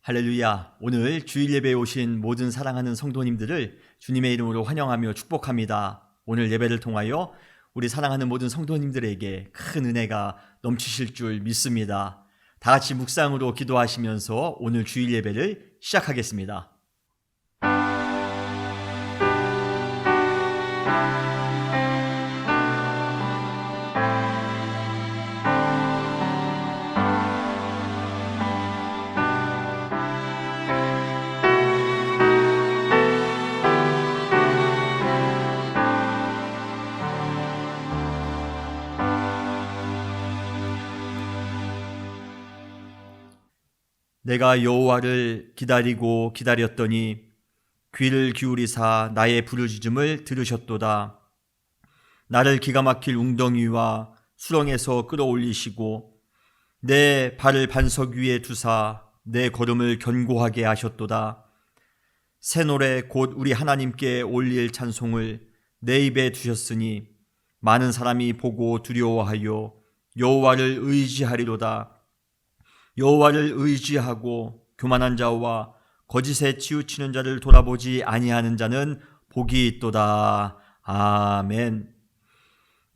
할렐루야. 오늘 주일 예배에 오신 모든 사랑하는 성도님들을 주님의 이름으로 환영하며 축복합니다. 오늘 예배를 통하여 우리 사랑하는 모든 성도님들에게 큰 은혜가 넘치실 줄 믿습니다. 다 같이 묵상으로 기도하시면서 오늘 주일 예배를 시작하겠습니다. 내가 여호와를 기다리고 기다렸더니 귀를 기울이사 나의 부르짖음을 들으셨도다. 나를 기가 막힐 웅덩이와 수렁에서 끌어올리시고 내 발을 반석 위에 두사 내 걸음을 견고하게 하셨도다. 새 노래 곧 우리 하나님께 올릴 찬송을 내 입에 두셨으니 많은 사람이 보고 두려워하여 여호와를 의지하리로다. 여호와를 의지하고 교만한 자와 거짓에 치우치는 자를 돌아보지 아니하는 자는 복이 있도다. 아멘.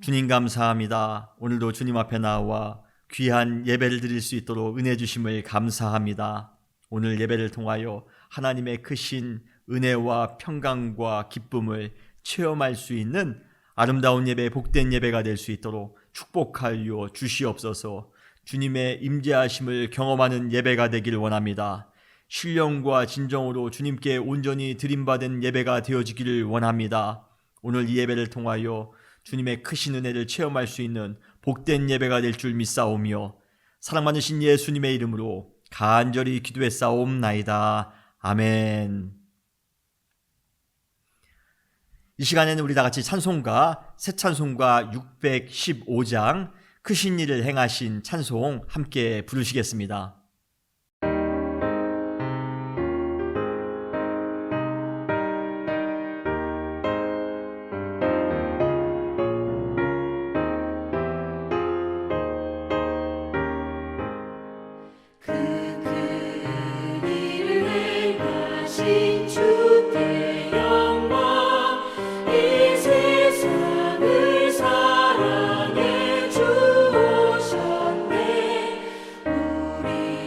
주님 감사합니다. 오늘도 주님 앞에 나와 귀한 예배를 드릴 수 있도록 은혜 주심을 감사합니다. 오늘 예배를 통하여 하나님의 크신 은혜와 평강과 기쁨을 체험할 수 있는 아름다운 예배, 복된 예배가 될 수 있도록 축복하여 주시옵소서. 주님의 임재하심을 경험하는 예배가 되길 원합니다. 신령과 진정으로 주님께 온전히 드림받은 예배가 되어지기를 원합니다. 오늘 이 예배를 통하여 주님의 크신 은혜를 체험할 수 있는 복된 예배가 될 줄 믿사오며 사랑 많으신 예수님의 이름으로 간절히 기도했사옵나이다. 아멘. 이 시간에는 우리 다 같이 찬송가 새 찬송가 615장 크신 일을 행하신 찬송 함께 부르시겠습니다. 우리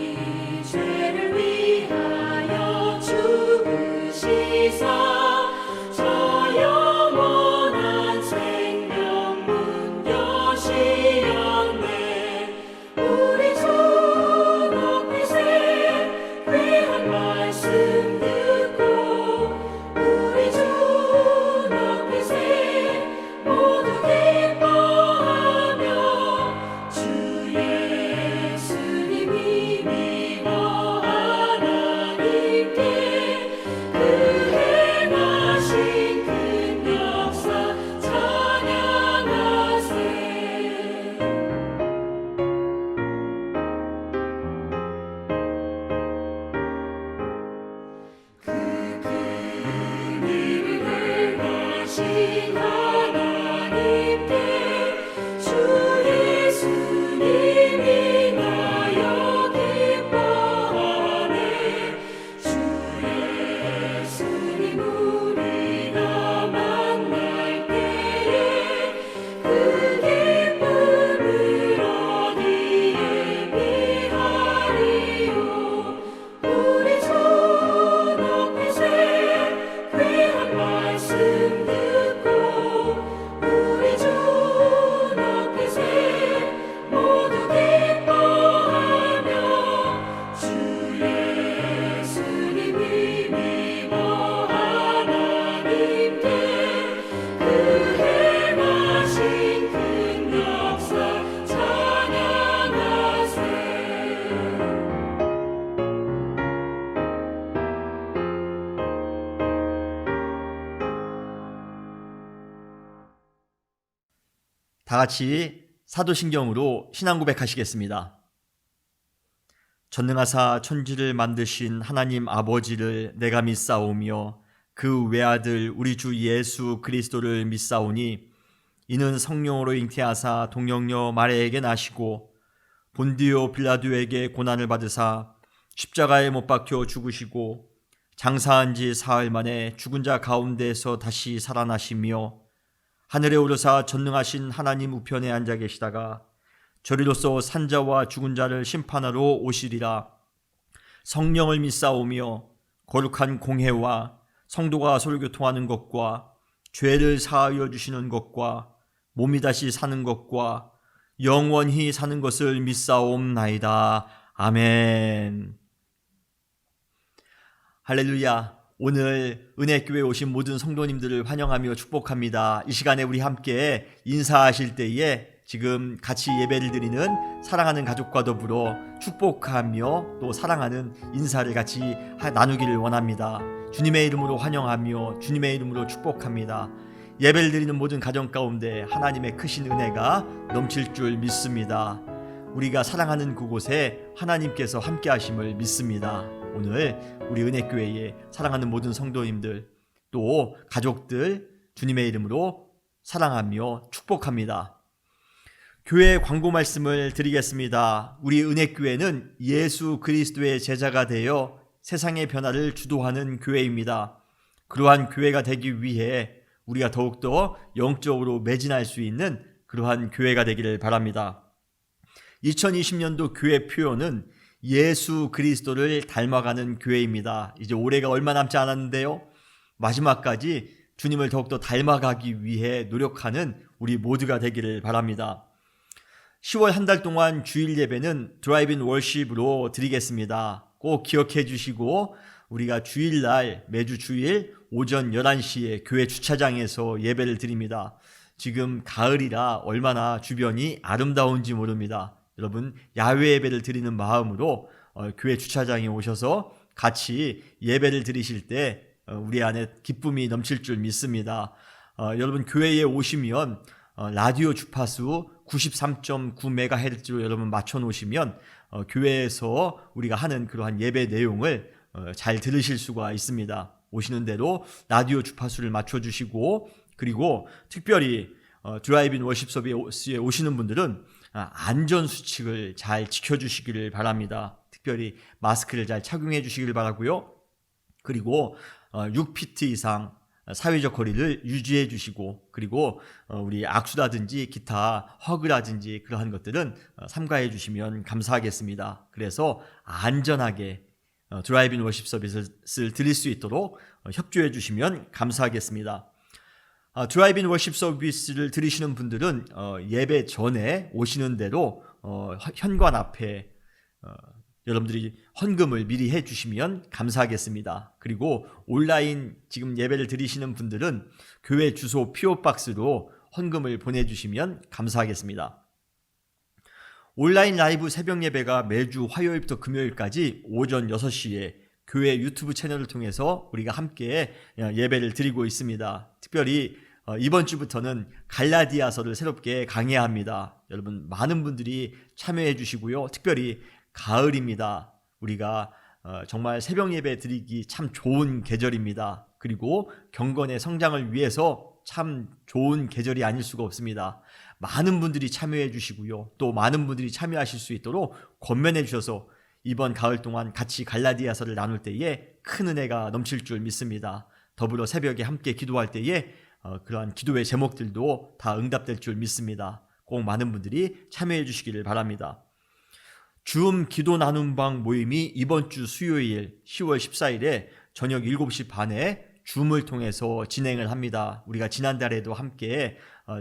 다 같이 사도신경으로 신앙 고백하시겠습니다. 전능하사 천지를 만드신 하나님 아버지를 내가 믿사오며 그 외아들 우리 주 예수 그리스도를 믿사오니 이는 성령으로 잉태하사 동정녀 마리아에게 나시고 본디오 빌라도에게 고난을 받으사 십자가에 못 박혀 죽으시고 장사한 지 사흘 만에 죽은 자 가운데에서 다시 살아나시며 하늘에 오르사 전능하신 하나님 우편에 앉아 계시다가 저리로서 산자와 죽은 자를 심판하러 오시리라. 성령을 믿사오며 거룩한 공회와 성도가 서로 교통하는 것과 죄를 사하여 주시는 것과 몸이 다시 사는 것과 영원히 사는 것을 믿사옵나이다. 아멘. 할렐루야. 오늘 은혜교회에 오신 모든 성도님들을 환영하며 축복합니다. 이 시간에 우리 함께 인사하실 때에 지금 같이 예배를 드리는 사랑하는 가족과 더불어 축복하며 또 사랑하는 인사를 같이 나누기를 원합니다. 주님의 이름으로 환영하며 주님의 이름으로 축복합니다. 예배를 드리는 모든 가정 가운데 하나님의 크신 은혜가 넘칠 줄 믿습니다. 우리가 사랑하는 그곳에 하나님께서 함께 하심을 믿습니다. 오늘 우리 은혜교회에 사랑하는 모든 성도님들 또 가족들 주님의 이름으로 사랑하며 축복합니다. 교회 광고 말씀을 드리겠습니다. 우리 은혜교회는 예수 그리스도의 제자가 되어 세상의 변화를 주도하는 교회입니다. 그러한 교회가 되기 위해 우리가 더욱더 영적으로 매진할 수 있는 그러한 교회가 되기를 바랍니다. 2020년도 교회 표어는 예수 그리스도를 닮아가는 교회입니다. 이제 올해가 얼마 남지 않았는데요. 마지막까지 주님을 더욱더 닮아가기 위해 노력하는 우리 모두가 되기를 바랍니다. 10월 한 달 동안 주일 예배는 드라이브인 월십으로 드리겠습니다. 꼭 기억해 주시고 우리가 주일날 매주 주일 오전 11시에 교회 주차장에서 예배를 드립니다. 지금 가을이라 얼마나 주변이 아름다운지 모릅니다. 여러분 야외 예배를 드리는 마음으로 교회 주차장에 오셔서 같이 예배를 드리실 때 우리 안에 기쁨이 넘칠 줄 믿습니다. 여러분 교회에 오시면 라디오 주파수 93.9MHz로 여러분 맞춰 놓으시면 교회에서 우리가 하는 그러한 예배 내용을 잘 들으실 수가 있습니다. 오시는 대로 라디오 주파수를 맞춰 주시고 그리고 특별히 드라이브인 워십 서비스에 오시는 분들은 안전수칙을 잘 지켜주시기를 바랍니다. 특별히 마스크를 잘 착용해 주시기를 바라고요. 그리고 6피트 이상 사회적 거리를 유지해 주시고 그리고 우리 악수라든지 기타 허그라든지 그러한 것들은 삼가해 주시면 감사하겠습니다. 그래서 안전하게 드라이브인 워십 서비스를 드릴 수 있도록 협조해 주시면 감사하겠습니다. 드라이브인 워십 서비스를 들으시는 분들은 예배 전에 오시는 대로 현관 앞에 여러분들이 헌금을 미리 해주시면 감사하겠습니다. 그리고 온라인 지금 예배를 드리시는 분들은 교회 주소 PO박스로 헌금을 보내주시면 감사하겠습니다. 온라인 라이브 새벽 예배가 매주 화요일부터 금요일까지 오전 6시에 교회 유튜브 채널을 통해서 우리가 함께 예배를 드리고 있습니다. 특별히 이번 주부터는 갈라디아서를 새롭게 강해합니다. 여러분 많은 분들이 참여해 주시고요. 특별히 가을입니다. 우리가 정말 새벽 예배 드리기 참 좋은 계절입니다. 그리고 경건의 성장을 위해서 참 좋은 계절이 아닐 수가 없습니다. 많은 분들이 참여해 주시고요. 또 많은 분들이 참여하실 수 있도록 권면해 주셔서 이번 가을 동안 같이 갈라디아서를 나눌 때에 큰 은혜가 넘칠 줄 믿습니다. 더불어 새벽에 함께 기도할 때에 그러한 기도의 제목들도 다 응답될 줄 믿습니다. 꼭 많은 분들이 참여해 주시기를 바랍니다. 줌 기도 나눔방 모임이 이번 주 수요일 10월 14일에 저녁 7시 반에 줌을 통해서 진행을 합니다. 우리가 지난달에도 함께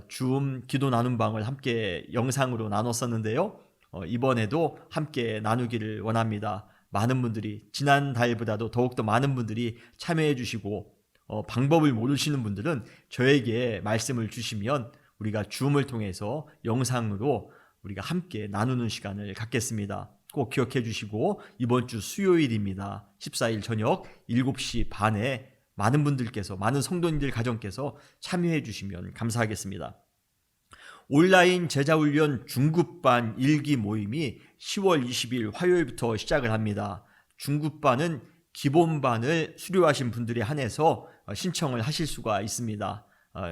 줌 기도 나눔방을 함께 영상으로 나눴었는데요. 이번에도 함께 나누기를 원합니다. 많은 분들이 지난달보다도 더욱더 많은 분들이 참여해 주시고 방법을 모르시는 분들은 저에게 말씀을 주시면 우리가 줌을 통해서 영상으로 우리가 함께 나누는 시간을 갖겠습니다. 꼭 기억해 주시고 이번 주 수요일입니다. 14일 저녁 7시 반에 많은 분들께서 많은 성도님들 가정께서 참여해 주시면 감사하겠습니다. 온라인 제자훈련 중급반 1기 모임이 10월 20일 화요일부터 시작을 합니다. 중급반은 기본반을 수료하신 분들에 한해서 신청을 하실 수가 있습니다.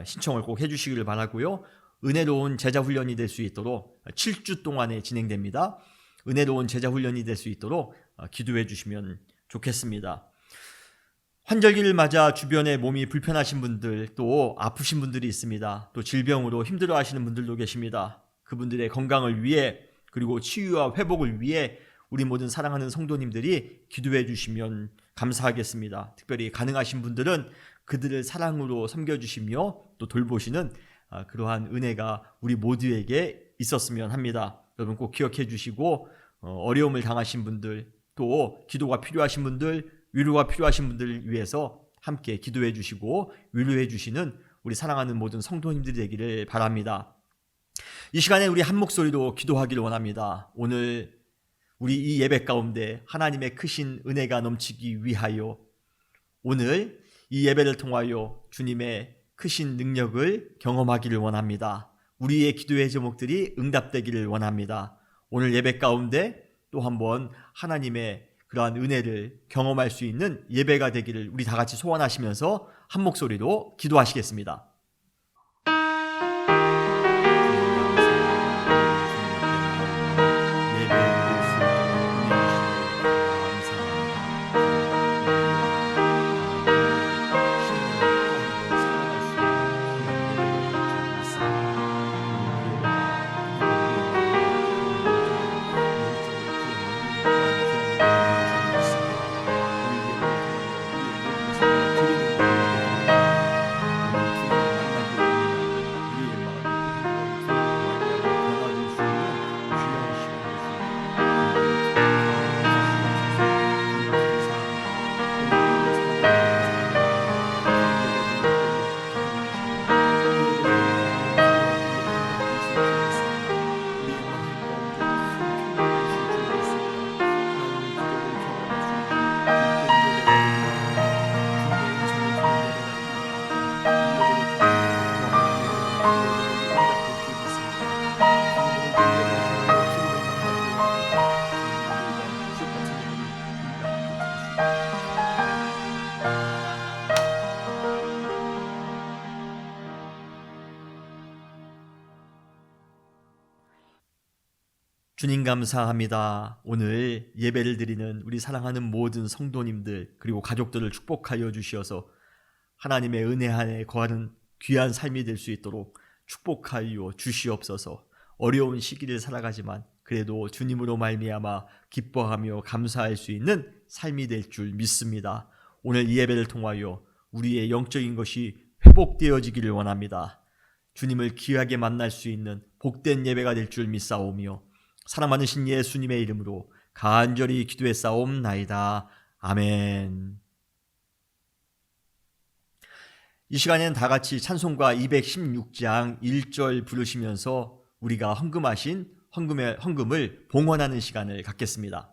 신청을 꼭 해주시기를 바라고요. 은혜로운 제자훈련이 될 수 있도록 7주 동안에 진행됩니다. 은혜로운 제자훈련이 될 수 있도록 기도해 주시면 좋겠습니다. 환절기를 맞아 주변에 몸이 불편하신 분들, 또 아프신 분들이 있습니다. 또 질병으로 힘들어 하시는 분들도 계십니다. 그분들의 건강을 위해, 그리고 치유와 회복을 위해 우리 모든 사랑하는 성도님들이 기도해 주시면 감사하겠습니다. 특별히 가능하신 분들은 그들을 사랑으로 섬겨주시며 또 돌보시는 그러한 은혜가 우리 모두에게 있었으면 합니다. 여러분 꼭 기억해 주시고, 어려움을 당하신 분들, 또 기도가 필요하신 분들, 위로가 필요하신 분들을 위해서 함께 기도해 주시고 위로해 주시는 우리 사랑하는 모든 성도님들이 되기를 바랍니다. 이 시간에 우리 한 목소리로 기도하기를 원합니다. 오늘 우리 이 예배 가운데 하나님의 크신 은혜가 넘치기 위하여, 오늘 이 예배를 통하여 주님의 크신 능력을 경험하기를 원합니다. 우리의 기도의 제목들이 응답되기를 원합니다. 오늘 예배 가운데 또 한번 하나님의 그러한 은혜를 경험할 수 있는 예배가 되기를 우리 다 같이 소원하시면서 한 목소리로 기도하시겠습니다. 주님 감사합니다. 오늘 예배를 드리는 우리 사랑하는 모든 성도님들, 그리고 가족들을 축복하여 주시어서 하나님의 은혜 안에 거하는 귀한 삶이 될 수 있도록 축복하여 주시옵소서. 어려운 시기를 살아가지만 그래도 주님으로 말미암아 기뻐하며 감사할 수 있는 삶이 될 줄 믿습니다. 오늘 이 예배를 통하여 우리의 영적인 것이 회복되어지기를 원합니다. 주님을 귀하게 만날 수 있는 복된 예배가 될 줄 믿사오며, 사랑 많으신 예수님의 이름으로 간절히 기도했사옵나이다. 아멘. 이 시간에는 다 같이 찬송가 216장 1절 부르시면서 우리가 헌금하신 헌금을 봉헌하는 시간을 갖겠습니다.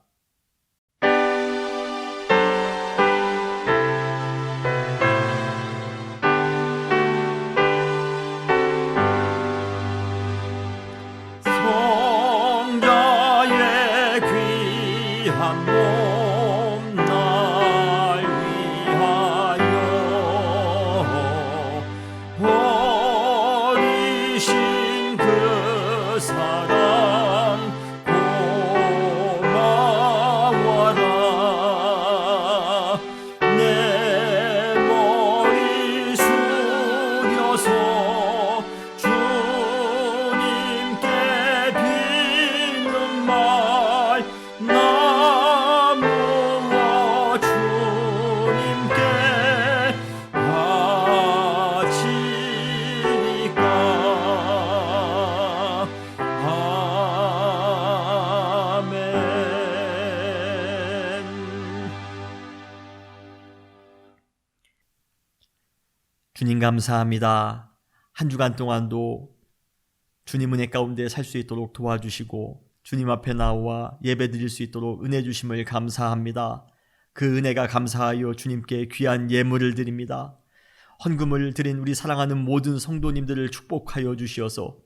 주님 감사합니다. 한 주간 동안도 주님 은혜 가운데 살 수 있도록 도와주시고 주님 앞에 나와 예배 드릴 수 있도록 은혜 주심을 감사합니다. 그 은혜가 감사하여 주님께 귀한 예물을 드립니다. 헌금을 드린 우리 사랑하는 모든 성도님들을 축복하여 주시어서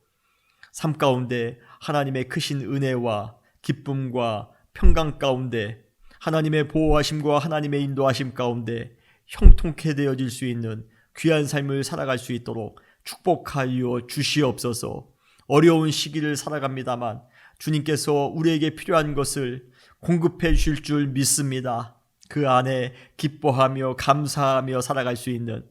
삶 가운데 하나님의 크신 은혜와 기쁨과 평강 가운데 하나님의 보호하심과 하나님의 인도하심 가운데 형통케 되어질 수 있는 귀한 삶을 살아갈 수 있도록 축복하여 주시옵소서. 어려운 시기를 살아갑니다만 주님께서 우리에게 필요한 것을 공급해 주실 줄 믿습니다. 그 안에 기뻐하며 감사하며 살아갈 수 있는,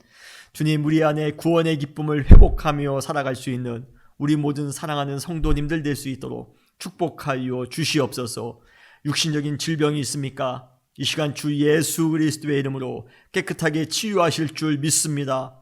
주님 우리 안에 구원의 기쁨을 회복하며 살아갈 수 있는 우리 모든 사랑하는 성도님들 될 수 있도록 축복하여 주시옵소서. 육신적인 질병이 있습니까? 이 시간 주 예수 그리스도의 이름으로 깨끗하게 치유하실 줄 믿습니다.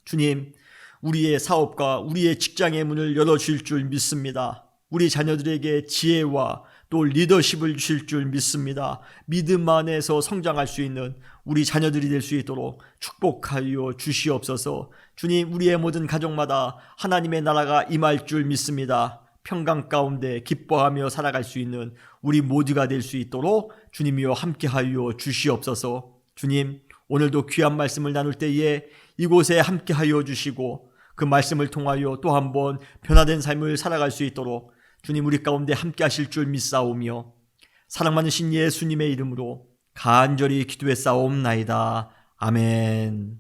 주님, 우리의 사업과 우리의 직장의 문을 열어주실 줄 믿습니다. 우리 자녀들에게 지혜와 또 리더십을 주실 줄 믿습니다. 믿음 안에서 성장할 수 있는 우리 자녀들이 될 수 있도록 축복하여 주시옵소서. 주님, 우리의 모든 가정마다 하나님의 나라가 임할 줄 믿습니다. 평강 가운데 기뻐하며 살아갈 수 있는 우리 모두가 될 수 있도록 주님이여 함께하여 주시옵소서. 주님, 오늘도 귀한 말씀을 나눌 때에 이곳에 함께하여 주시고 그 말씀을 통하여 또 한번 변화된 삶을 살아갈 수 있도록 주님 우리 가운데 함께하실 줄 믿사오며 사랑 많으신 예수님의 이름으로 간절히 기도했사옵나이다. 아멘.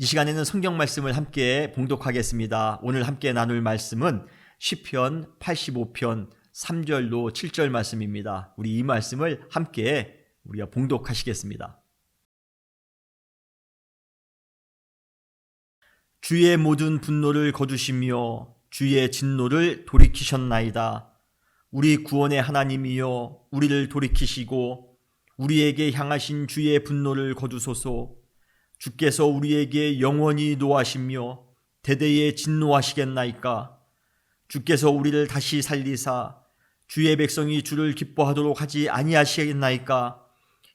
이 시간에는 성경 말씀을 함께 봉독하겠습니다. 오늘 함께 나눌 말씀은 시편 85편 3절로 7절 말씀입니다. 우리 이 말씀을 함께 우리가 봉독하시겠습니다. 주의 모든 분노를 거두시며 주의 진노를 돌이키셨나이다. 우리 구원의 하나님이여 우리를 돌이키시고 우리에게 향하신 주의 분노를 거두소서. 주께서 우리에게 영원히 노하시며 대대에 진노하시겠나이까. 주께서 우리를 다시 살리사 주의 백성이 주를 기뻐하도록 하지 아니하시겠나이까.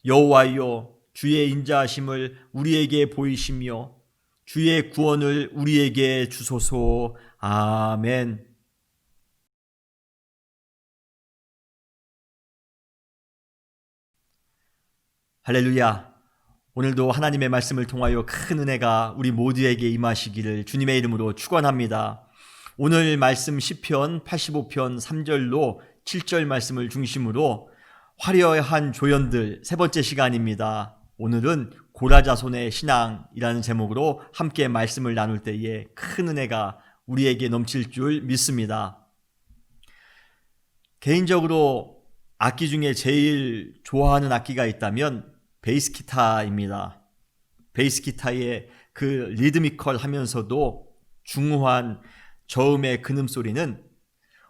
여호와여 주의 인자하심을 우리에게 보이시며 주의 구원을 우리에게 주소서. 아멘. 할렐루야. 오늘도 하나님의 말씀을 통하여 큰 은혜가 우리 모두에게 임하시기를 주님의 이름으로 축원합니다. 오늘 말씀 시편 85편 3절로 7절 말씀을 중심으로 화려한 조연들 세 번째 시간입니다. 오늘은 고라자손의 신앙이라는 제목으로 함께 말씀을 나눌 때에 큰 은혜가 우리에게 넘칠 줄 믿습니다. 개인적으로 악기 중에 제일 좋아하는 악기가 있다면 베이스 기타입니다. 베이스 기타의 그 리드미컬 하면서도 중후한 저음의 근음 소리는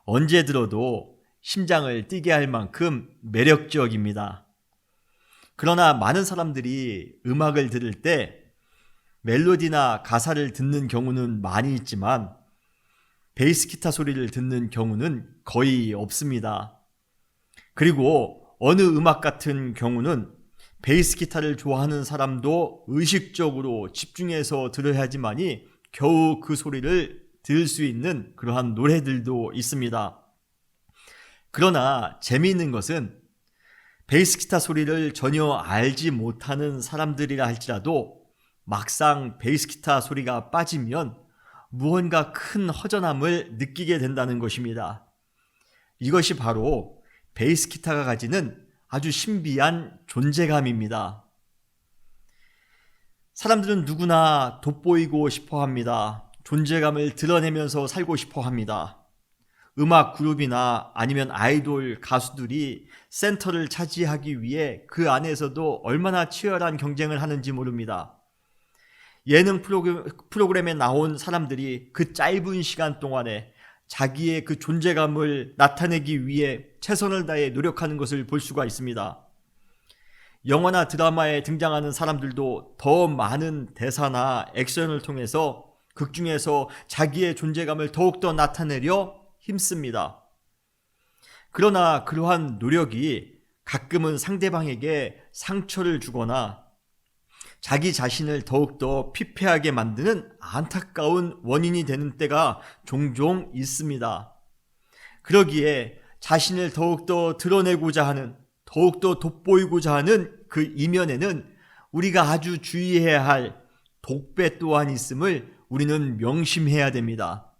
언제 들어도 심장을 뛰게 할 만큼 매력적입니다. 그러나 많은 사람들이 음악을 들을 때 멜로디나 가사를 듣는 경우는 많이 있지만 베이스 기타 소리를 듣는 경우는 거의 없습니다. 그리고 어느 음악 같은 경우는 베이스 기타를 좋아하는 사람도 의식적으로 집중해서 들어야지만이 겨우 그 소리를 들을 수 있는 그러한 노래들도 있습니다. 그러나 재미있는 것은 베이스 기타 소리를 전혀 알지 못하는 사람들이라 할지라도 막상 베이스 기타 소리가 빠지면 무언가 큰 허전함을 느끼게 된다는 것입니다. 이것이 바로 베이스 기타가 가지는 아주 신비한 존재감입니다. 사람들은 누구나 돋보이고 싶어 합니다. 존재감을 드러내면서 살고 싶어 합니다. 음악 그룹이나 아니면 아이돌 가수들이 센터를 차지하기 위해 그 안에서도 얼마나 치열한 경쟁을 하는지 모릅니다. 예능 프로그램에 나온 사람들이 그 짧은 시간 동안에 자기의 그 존재감을 나타내기 위해 최선을 다해 노력하는 것을 볼 수가 있습니다. 영화나 드라마에 등장하는 사람들도 더 많은 대사나 액션을 통해서 극중에서 자기의 존재감을 더욱더 나타내려 힘씁니다. 그러나 그러한 노력이 가끔은 상대방에게 상처를 주거나 자기 자신을 더욱더 피폐하게 만드는 안타까운 원인이 되는 때가 종종 있습니다. 그러기에 자신을 더욱더 드러내고자 하는, 더욱더 돋보이고자 하는 그 이면에는 우리가 아주 주의해야 할 독배 또한 있음을 우리는 명심해야 됩니다.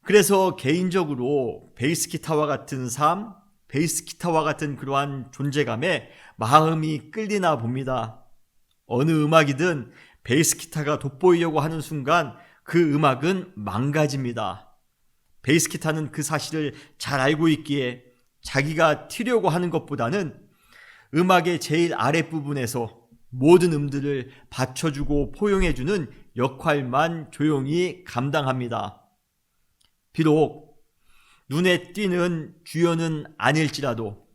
그래서 개인적으로 베이스 기타와 같은 삶, 베이스 기타와 같은 그러한 존재감에 마음이 끌리나 봅니다. 어느 음악이든 베이스 기타가 돋보이려고 하는 순간 그 음악은 망가집니다. 베이스 기타는 그 사실을 잘 알고 있기에 자기가 튀려고 하는 것보다는 음악의 제일 아랫부분에서 모든 음들을 받쳐주고 포용해주는 역할만 조용히 감당합니다. 비록 눈에 띄는 주연은 아닐지라도,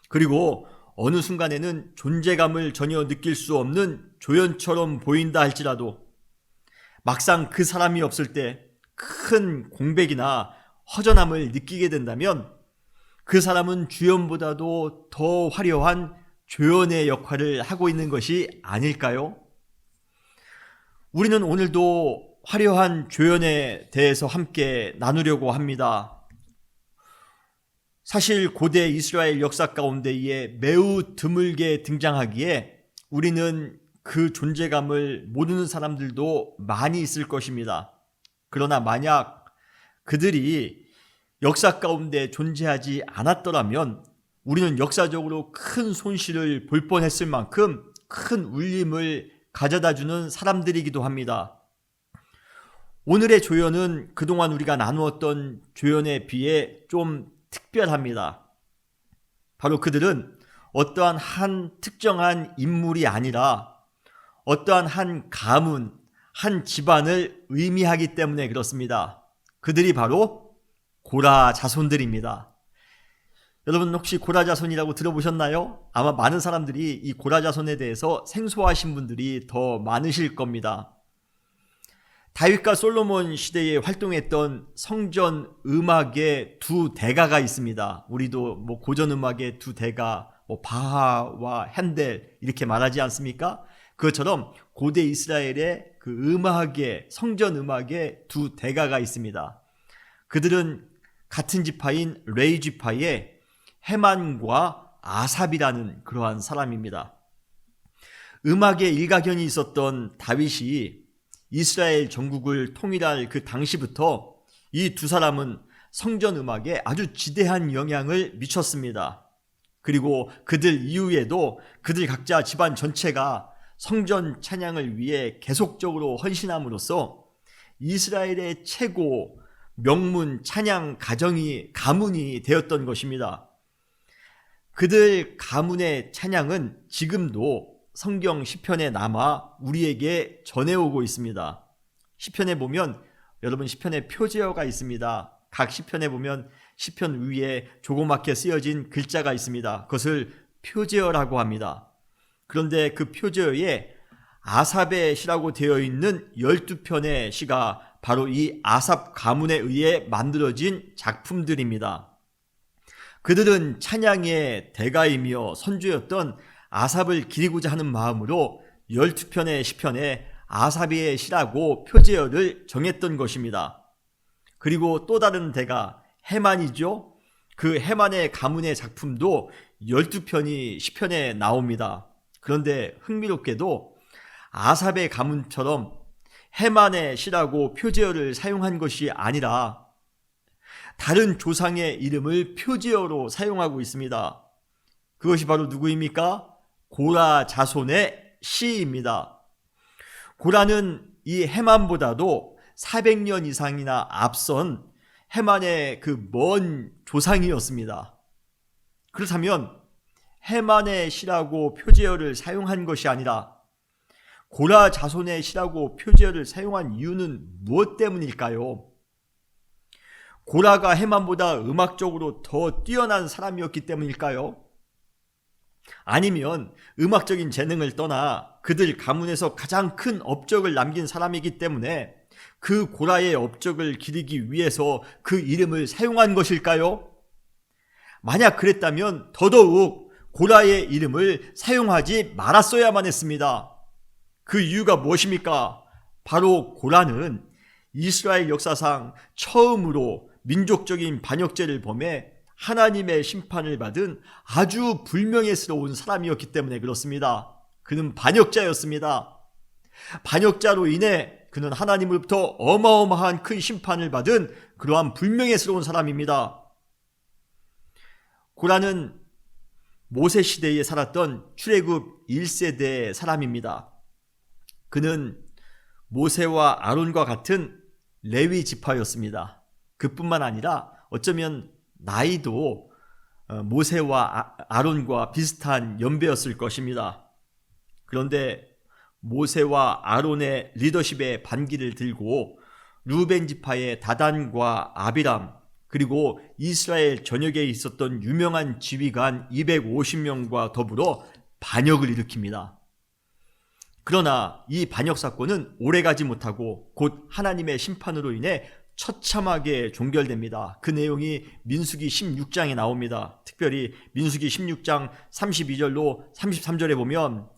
그리고 어느 순간에는 존재감을 전혀 느낄 수 없는 조연처럼 보인다 할지라도, 막상 그 사람이 없을 때 큰 공백이나 허전함을 느끼게 된다면 그 사람은 주연보다도 더 화려한 조연의 역할을 하고 있는 것이 아닐까요? 우리는 오늘도 화려한 조연에 대해서 함께 나누려고 합니다. 사실 고대 이스라엘 역사 가운데에 매우 드물게 등장하기에 우리는 그 존재감을 모르는 사람들도 많이 있을 것입니다. 그러나 만약 그들이 역사 가운데 존재하지 않았더라면 우리는 역사적으로 큰 손실을 볼 뻔했을 만큼 큰 울림을 가져다주는 사람들이기도 합니다. 오늘의 조연은 그동안 우리가 나누었던 조연에 비해 좀 특별합니다. 바로 그들은 어떠한 한 특정한 인물이 아니라 어떠한 한 가문, 한 집안을 의미하기 때문에 그렇습니다. 그들이 바로 고라 자손들입니다. 여러분 혹시 고라 자손이라고 들어보셨나요? 아마 많은 사람들이 이 고라 자손에 대해서 생소하신 분들이 더 많으실 겁니다. 다윗과 솔로몬 시대에 활동했던 성전 음악의 두 대가가 있습니다. 우리도 고전 음악의 두 대가 바하와 핸델 이렇게 말하지 않습니까? 그것처럼 고대 이스라엘의 그 음악의 성전 음악의 두 대가가 있습니다. 그들은 같은 지파인 레위 지파의 헤만과 아삽이라는 그러한 사람입니다. 음악의 일가견이 있었던 다윗이 이스라엘 전국을 통일할 그 당시부터 이 두 사람은 성전 음악에 아주 지대한 영향을 미쳤습니다. 그리고 그들 이후에도 그들 각자 집안 전체가 성전 찬양을 위해 계속적으로 헌신함으로써 이스라엘의 최고 명문 찬양 가문이 되었던 것입니다. 그들 가문의 찬양은 지금도 성경 시편에 남아 우리에게 전해오고 있습니다. 시편에 보면 여러분 시편에 표제어가 있습니다. 각 시편에 보면 시편 위에 조그맣게 쓰여진 글자가 있습니다. 그것을 표제어라고 합니다. 그런데 그 표제어에 아삽의 시라고 되어 있는 12편의 시가 바로 이 아삽 가문에 의해 만들어진 작품들입니다. 그들은 찬양의 대가이며 선주였던 아삽을 기리고자 하는 마음으로 12편의 시편에 아삽의 시라고 표제어를 정했던 것입니다. 그리고 또 다른 대가 헤만이죠. 그 헤만의 가문의 작품도 12편이 시편에 나옵니다. 그런데 흥미롭게도 아삽의 가문처럼 헤만의 시라고 표제어를 사용한 것이 아니라 다른 조상의 이름을 표제어로 사용하고 있습니다. 그것이 바로 누구입니까? 고라 자손의 시입니다. 고라는 이 헤만보다도 400년 이상이나 앞선 헤만의 그 먼 조상이었습니다. 그렇다면 헤만의 시라고 표제어를 사용한 것이 아니라 고라 자손의 시라고 표제어를 사용한 이유는 무엇 때문일까요? 고라가 헤만보다 음악적으로 더 뛰어난 사람이었기 때문일까요? 아니면 음악적인 재능을 떠나 그들 가문에서 가장 큰 업적을 남긴 사람이기 때문에 그 고라의 업적을 기리기 위해서 그 이름을 사용한 것일까요? 만약 그랬다면 더더욱 고라의 이름을 사용하지 말았어야만 했습니다. 그 이유가 무엇입니까? 바로 고라는 이스라엘 역사상 처음으로 민족적인 반역죄를 범해 하나님의 심판을 받은 아주 불명예스러운 사람이었기 때문에 그렇습니다. 그는 반역자였습니다. 반역자로 인해 그는 하나님으로부터 어마어마한 큰 심판을 받은 그러한 불명예스러운 사람입니다. 고라는 모세 시대에 살았던 출애굽 1세대 사람입니다. 그는 모세와 아론과 같은 레위 지파였습니다. 그뿐만 아니라 어쩌면 나이도 모세와 아론과 비슷한 연배였을 것입니다. 그런데 모세와 아론의 리더십의 반기를 들고 루벤 지파의 다단과 아비람, 그리고 이스라엘 전역에 있었던 유명한 지휘관 250명과 더불어 반역을 일으킵니다. 그러나 이 반역 사건은 오래가지 못하고 곧 하나님의 심판으로 인해 처참하게 종결됩니다. 그 내용이 민수기 16장에 나옵니다. 특별히 민수기 16장 32절로 33절에 보면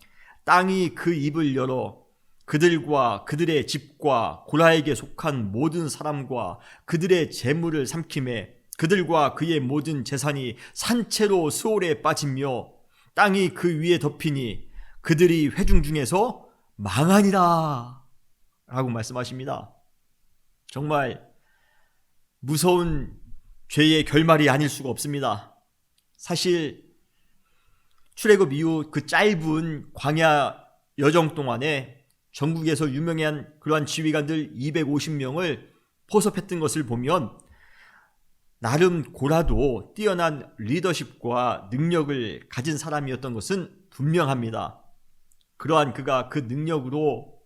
땅이 그 입을 열어 그들과 그들의 집과 고라에게 속한 모든 사람과 그들의 재물을 삼키매 그들과 그의 모든 재산이 산채로 수월에 빠지며 땅이 그 위에 덮이니 그들이 회중 중에서 망하니라 라고 말씀하십니다. 정말 무서운 죄의 결말이 아닐 수가 없습니다. 사실 출애굽 이후 그 짧은 광야 여정 동안에 전국에서 유명한 그러한 지휘관들 250명을 포섭했던 것을 보면 나름 고라도 뛰어난 리더십과 능력을 가진 사람이었던 것은 분명합니다. 그러한 그가 그 능력으로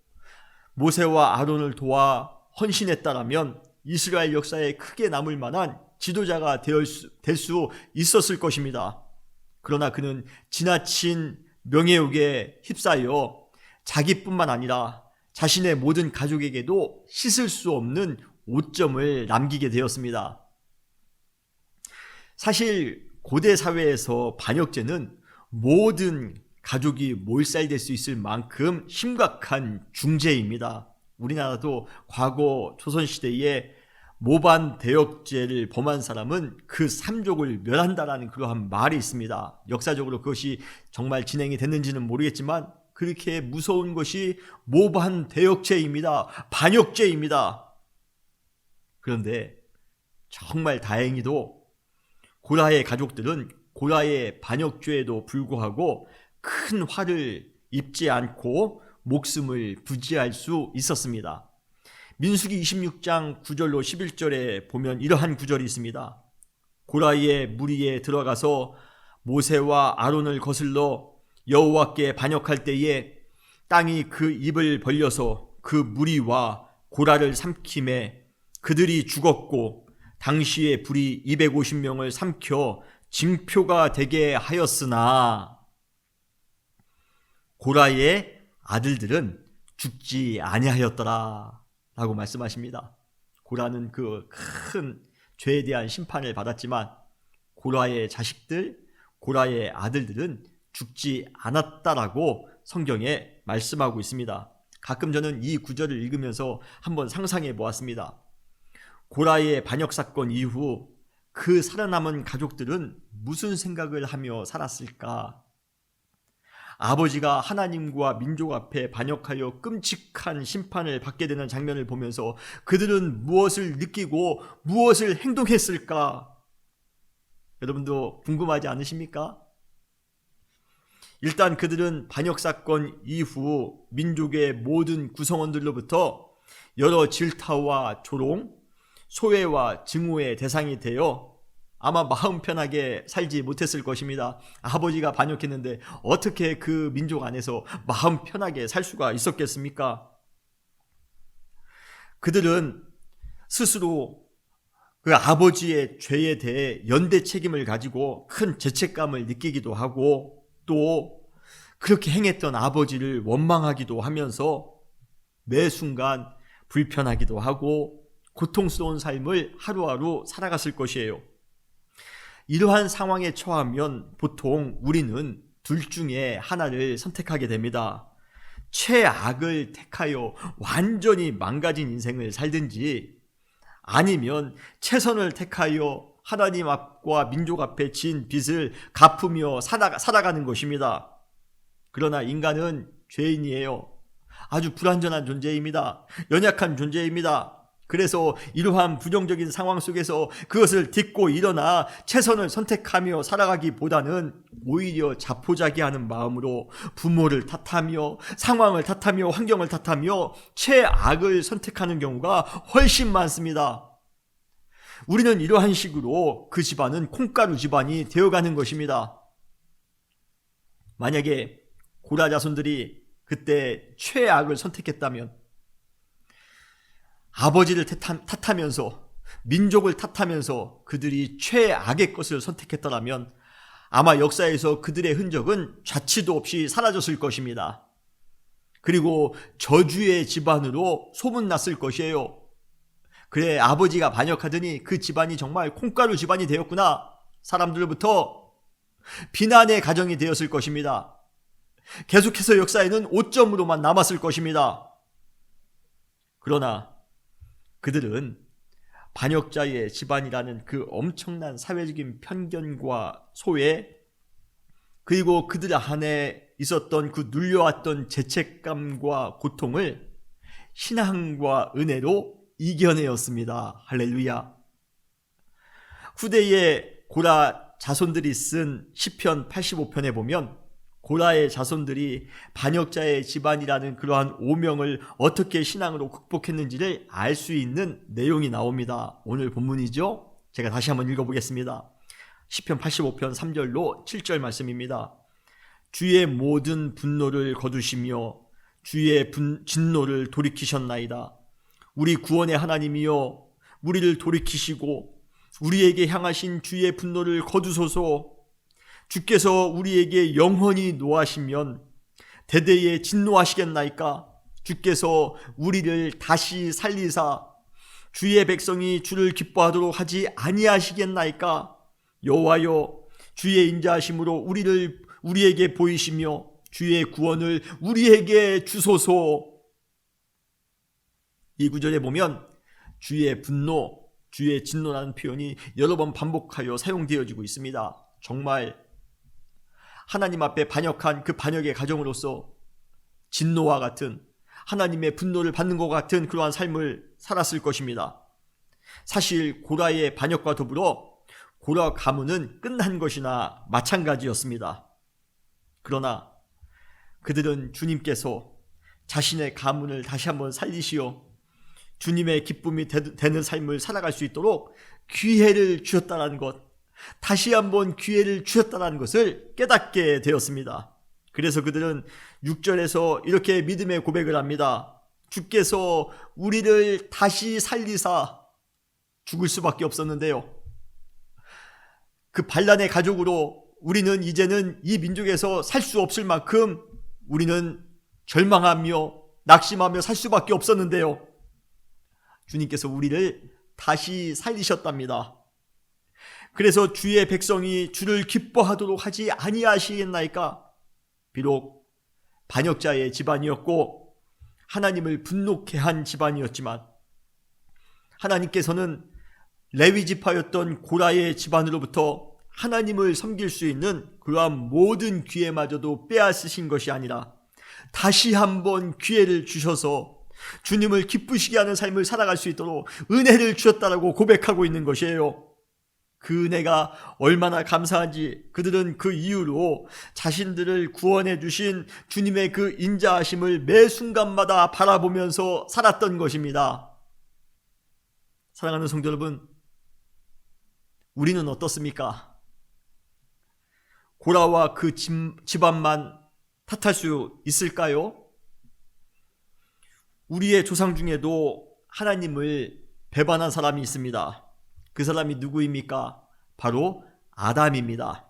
모세와 아론을 도와 헌신했다라면 이스라엘 역사에 크게 남을 만한 지도자가 될 수 있었을 것입니다. 그러나 그는 지나친 명예욕에 휩싸여 자기뿐만 아니라 자신의 모든 가족에게도 씻을 수 없는 오점을 남기게 되었습니다. 사실 고대 사회에서 반역죄는 모든 가족이 몰살될 수 있을 만큼 심각한 중죄입니다. 우리나라도 과거 조선시대에 모반 대역죄를 범한 사람은 그 3족을 멸한다라는 그러한 말이 있습니다. 역사적으로 그것이 정말 진행이 됐는지는 모르겠지만 그렇게 무서운 것이 모반 대역죄입니다. 반역죄입니다. 그런데 정말 다행히도 고라의 가족들은 고라의 반역죄에도 불구하고 큰 화를 입지 않고 목숨을 부지할 수 있었습니다. 민수기 26장 9절로 11절에 보면 이러한 구절이 있습니다. 고라의 무리에 들어가서 모세와 아론을 거슬러 여호와께 반역할 때에 땅이 그 입을 벌려서 그 무리와 고라를 삼킴에 그들이 죽었고 당시에 불이 250명을 삼켜 징표가 되게 하였으나 고라의 아들들은 죽지 아니하였더라 라고 말씀하십니다. 고라는 그 큰 죄에 대한 심판을 받았지만 고라의 자식들, 고라의 아들들은 죽지 않았다라고 성경에 말씀하고 있습니다. 가끔 저는 이 구절을 읽으면서 한번 상상해 보았습니다. 고라의 반역 사건 이후 그 살아남은 가족들은 무슨 생각을 하며 살았을까? 아버지가 하나님과 민족 앞에 반역하여 끔찍한 심판을 받게 되는 장면을 보면서 그들은 무엇을 느끼고 무엇을 행동했을까? 여러분도 궁금하지 않으십니까? 일단 그들은 반역 사건 이후 민족의 모든 구성원들로부터 여러 질타와 조롱, 소외와 증오의 대상이 되어 아마 마음 편하게 살지 못했을 것입니다. 아버지가 반역했는데 어떻게 그 민족 안에서 마음 편하게 살 수가 있었겠습니까? 그들은 스스로 그 아버지의 죄에 대해 연대 책임을 가지고 큰 죄책감을 느끼기도 하고 또 그렇게 행했던 아버지를 원망하기도 하면서 매 순간 불편하기도 하고 고통스러운 삶을 하루하루 살아갔을 것이에요. 이러한 상황에 처하면 보통 우리는 둘 중에 하나를 선택하게 됩니다. 최악을 택하여 완전히 망가진 인생을 살든지 아니면 최선을 택하여 하나님 앞과 민족 앞에 진 빚을 갚으며 살아가는 것입니다. 그러나 인간은 죄인이에요. 아주 불완전한 존재입니다. 연약한 존재입니다. 그래서 이러한 부정적인 상황 속에서 그것을 딛고 일어나 최선을 선택하며 살아가기보다는 오히려 자포자기하는 마음으로 부모를 탓하며 상황을 탓하며 환경을 탓하며 최악을 선택하는 경우가 훨씬 많습니다. 우리는 이러한 식으로 그 집안은 콩가루 집안이 되어가는 것입니다. 만약에 고라 자손들이 그때 최악을 선택했다면, 아버지를 탓하면서 민족을 탓하면서 그들이 최악의 것을 선택했더라면 아마 역사에서 그들의 흔적은 좌치도 없이 사라졌을 것입니다. 그리고 저주의 집안으로 소문났을 것이에요. 그래, 아버지가 반역하더니 그 집안이 정말 콩가루 집안이 되었구나. 사람들로부터 비난의 가정이 되었을 것입니다. 계속해서 역사에는 오점으로만 남았을 것입니다. 그러나 그들은 반역자의 집안이라는 그 엄청난 사회적인 편견과 소외, 그리고 그들 안에 있었던 그 눌려왔던 죄책감과 고통을 신앙과 은혜로 이겨내었습니다. 할렐루야. 후대에 고라 자손들이 쓴 시편 85편에 보면 고라의 자손들이 반역자의 집안이라는 그러한 오명을 어떻게 신앙으로 극복했는지를 알 수 있는 내용이 나옵니다. 오늘 본문이죠. 제가 다시 한번 읽어보겠습니다. 시편 85편 3절로 7절 말씀입니다. 주의 모든 분노를 거두시며 주의 진노를 돌이키셨나이다. 우리 구원의 하나님이여, 우리를 돌이키시고 우리에게 향하신 주의 분노를 거두소서. 주께서 우리에게 영원히 노하시면 대대에 진노하시겠나이까? 주께서 우리를 다시 살리사 주의 백성이 주를 기뻐하도록 하지 아니하시겠나이까? 여호와여, 주의 인자하심으로 우리에게 보이시며 주의 구원을 우리에게 주소서. 이 구절에 보면 주의 분노, 주의 진노라는 표현이 여러 번 반복하여 사용되어지고 있습니다. 정말 하나님 앞에 반역한 그 반역의 가정으로서 진노와 같은, 하나님의 분노를 받는 것 같은 그러한 삶을 살았을 것입니다. 사실 고라의 반역과 더불어 고라 가문은 끝난 것이나 마찬가지였습니다. 그러나 그들은 주님께서 자신의 가문을 다시 한번 살리시어 주님의 기쁨이 되는 삶을 살아갈 수 있도록 기회를 주셨다는 것, 다시 한번 기회를 주셨다는 것을 깨닫게 되었습니다. 그래서 그들은 6절에서 이렇게 믿음의 고백을 합니다. 주께서 우리를 다시 살리사, 죽을 수밖에 없었는데요. 그 반란의 가족으로 우리는 이제는 이 민족에서 살 수 없을 만큼 우리는 절망하며 낙심하며 살 수밖에 없었는데요. 주님께서 우리를 다시 살리셨답니다. 그래서 주의 백성이 주를 기뻐하도록 하지 아니하시겠나이까? 비록 반역자의 집안이었고 하나님을 분노케 한 집안이었지만 하나님께서는 레위 지파였던 고라의 집안으로부터 하나님을 섬길 수 있는 그러한 모든 기회마저도 빼앗으신 것이 아니라 다시 한번 기회를 주셔서 주님을 기쁘시게 하는 삶을 살아갈 수 있도록 은혜를 주셨다라고 고백하고 있는 것이에요. 그 은혜가 얼마나 감사한지 그들은 그 이후로 자신들을 구원해 주신 주님의 그 인자하심을 매 순간마다 바라보면서 살았던 것입니다. 사랑하는 성도 여러분, 우리는 어떻습니까? 고라와 그 집안만 탓할 수 있을까요? 우리의 조상 중에도 하나님을 배반한 사람이 있습니다. 그 사람이 누구입니까? 바로 아담입니다.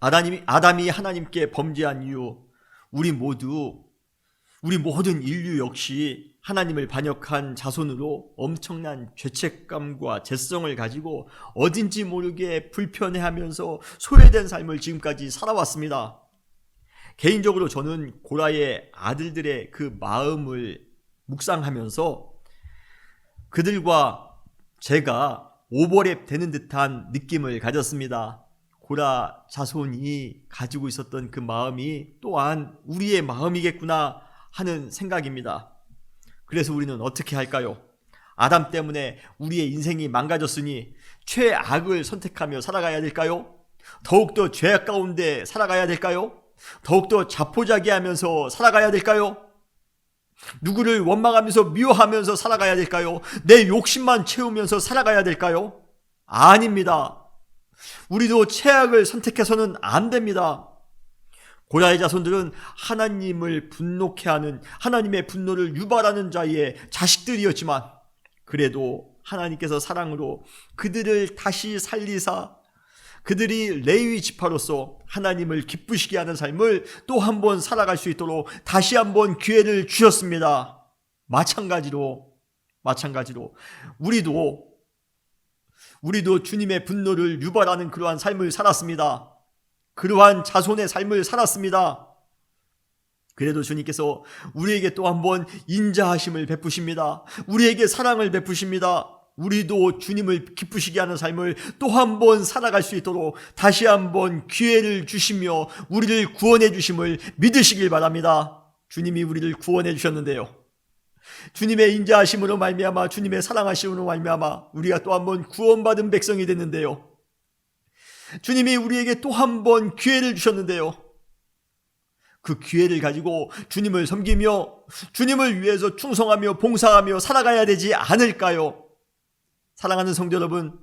아담이 하나님께 범죄한 이후 우리 모든 인류 역시 하나님을 반역한 자손으로 엄청난 죄책감과 죄성을 가지고 어딘지 모르게 불편해하면서 소외된 삶을 지금까지 살아왔습니다. 개인적으로 저는 고라의 아들들의 그 마음을 묵상하면서 그들과 제가 오버랩 되는 듯한 느낌을 가졌습니다. 고라 자손이 가지고 있었던 그 마음이 또한 우리의 마음이겠구나 하는 생각입니다. 그래서 우리는 어떻게 할까요? 아담 때문에 우리의 인생이 망가졌으니 최악을 선택하며 살아가야 될까요? 더욱더 죄악 가운데 살아가야 될까요? 더욱더 자포자기하면서 살아가야 될까요? 누구를 원망하면서 미워하면서 살아가야 될까요? 내 욕심만 채우면서 살아가야 될까요? 아닙니다. 우리도 최악을 선택해서는 안 됩니다. 고라의 자손들은 하나님을 분노케 하는, 하나님의 분노를 유발하는 자의 자식들이었지만 그래도 하나님께서 사랑으로 그들을 다시 살리사 그들이 레위 지파로서 하나님을 기쁘시게 하는 삶을 또 한 번 살아갈 수 있도록 다시 한번 기회를 주셨습니다. 마찬가지로 우리도 주님의 분노를 유발하는 그러한 삶을 살았습니다. 그러한 자손의 삶을 살았습니다. 그래도 주님께서 우리에게 또 한 번 인자하심을 베푸십니다. 우리에게 사랑을 베푸십니다. 우리도 주님을 기쁘시게 하는 삶을 또 한 번 살아갈 수 있도록 다시 한번 기회를 주시며 우리를 구원해 주심을 믿으시길 바랍니다. 주님이 우리를 구원해 주셨는데요, 주님의 인자하심으로 말미암아, 주님의 사랑하심으로 말미암아 우리가 또 한 번 구원받은 백성이 됐는데요, 주님이 우리에게 또 한 번 기회를 주셨는데요, 그 기회를 가지고 주님을 섬기며 주님을 위해서 충성하며 봉사하며 살아가야 되지 않을까요? 사랑하는 성도 여러분,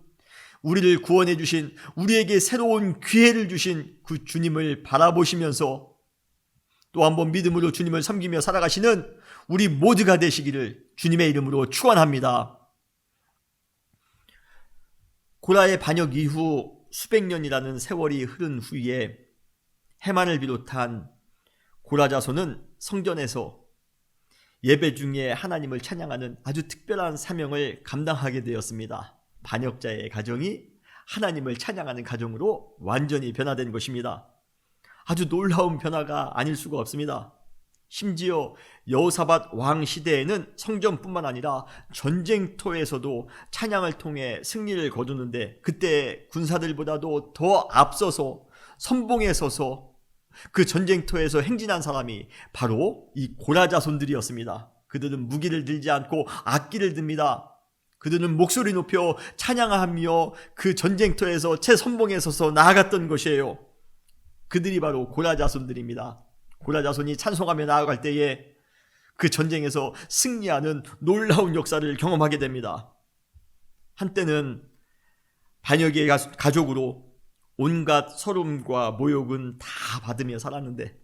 우리를 구원해 주신, 우리에게 새로운 기회를 주신 그 주님을 바라보시면서 또 한 번 믿음으로 주님을 섬기며 살아가시는 우리 모두가 되시기를 주님의 이름으로 축원합니다. 고라의 반역 이후 수백 년이라는 세월이 흐른 후에 해만을 비롯한 고라 자손은 성전에서 예배 중에 하나님을 찬양하는 아주 특별한 사명을 감당하게 되었습니다. 반역자의 가정이 하나님을 찬양하는 가정으로 완전히 변화된 것입니다. 아주 놀라운 변화가 아닐 수가 없습니다. 심지어 여호사밧 왕 시대에는 성전뿐만 아니라 전쟁터에서도 찬양을 통해 승리를 거두는데, 그때 군사들보다도 더 앞서서 선봉에 서서 그 전쟁터에서 행진한 사람이 바로 이 고라 자손들이었습니다. 그들은 무기를 들지 않고 악기를 듭니다. 그들은 목소리 높여 찬양하며 그 전쟁터에서 최선봉에 서서 나아갔던 것이에요. 그들이 바로 고라 자손들입니다. 고라 자손이 찬송하며 나아갈 때에 그 전쟁에서 승리하는 놀라운 역사를 경험하게 됩니다. 한때는 반역의 가족으로 온갖 서름과 모욕은 다 받으며 살았는데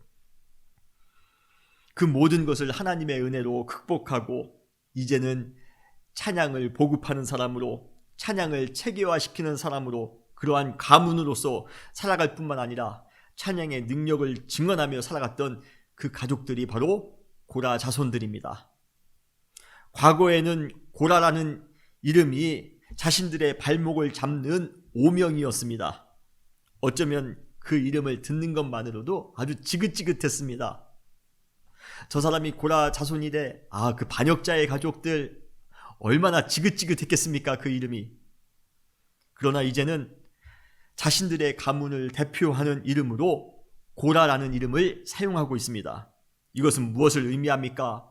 그 모든 것을 하나님의 은혜로 극복하고 이제는 찬양을 보급하는 사람으로, 찬양을 체계화시키는 사람으로, 그러한 가문으로서 살아갈 뿐만 아니라 찬양의 능력을 증언하며 살아갔던 그 가족들이 바로 고라 자손들입니다. 과거에는 고라라는 이름이 자신들의 발목을 잡는 오명이었습니다. 어쩌면 그 이름을 듣는 것만으로도 아주 지긋지긋했습니다. 저 사람이 고라 자손이래, 그 반역자의 가족들 얼마나 지긋지긋했겠습니까, 그 이름이. 그러나 이제는 자신들의 가문을 대표하는 이름으로 고라라는 이름을 사용하고 있습니다. 이것은 무엇을 의미합니까?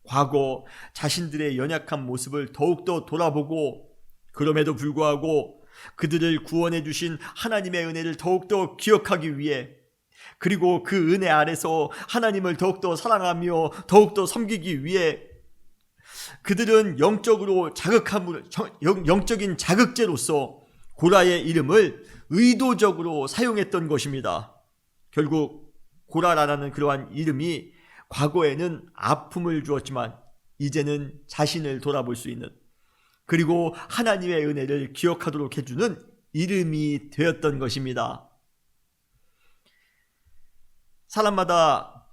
과거 자신들의 연약한 모습을 더욱더 돌아보고, 그럼에도 불구하고 그들을 구원해 주신 하나님의 은혜를 더욱더 기억하기 위해, 그리고 그 은혜 아래서 하나님을 더욱더 사랑하며 더욱더 섬기기 위해 그들은 영적으로 영적인 자극제로서 고라의 이름을 의도적으로 사용했던 것입니다. 결국 고라라는 그러한 이름이 과거에는 아픔을 주었지만 이제는 자신을 돌아볼 수 있는, 그리고 하나님의 은혜를 기억하도록 해주는 이름이 되었던 것입니다. 사람마다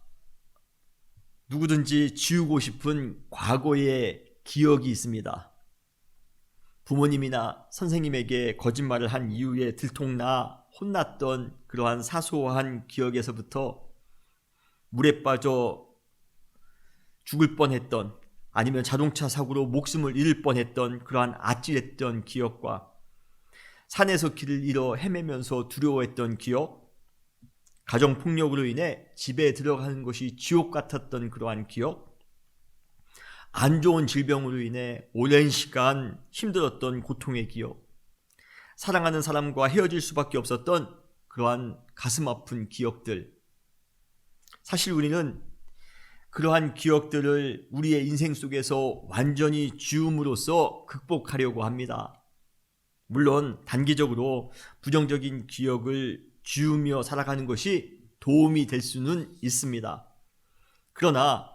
누구든지 지우고 싶은 과거의 기억이 있습니다. 부모님이나 선생님에게 거짓말을 한 이후에 들통나 혼났던 그러한 사소한 기억에서부터 물에 빠져 죽을 뻔했던, 아니면 자동차 사고로 목숨을 잃을 뻔했던 그러한 아찔했던 기억과 산에서 길을 잃어 헤매면서 두려워했던 기억, 가정폭력으로 인해 집에 들어가는 것이 지옥 같았던 그러한 기억, 안 좋은 질병으로 인해 오랜 시간 힘들었던 고통의 기억, 사랑하는 사람과 헤어질 수밖에 없었던 그러한 가슴 아픈 기억들. 사실 우리는 그러한 기억들을 우리의 인생 속에서 완전히 지움으로써 극복하려고 합니다. 물론 단기적으로 부정적인 기억을 지우며 살아가는 것이 도움이 될 수는 있습니다. 그러나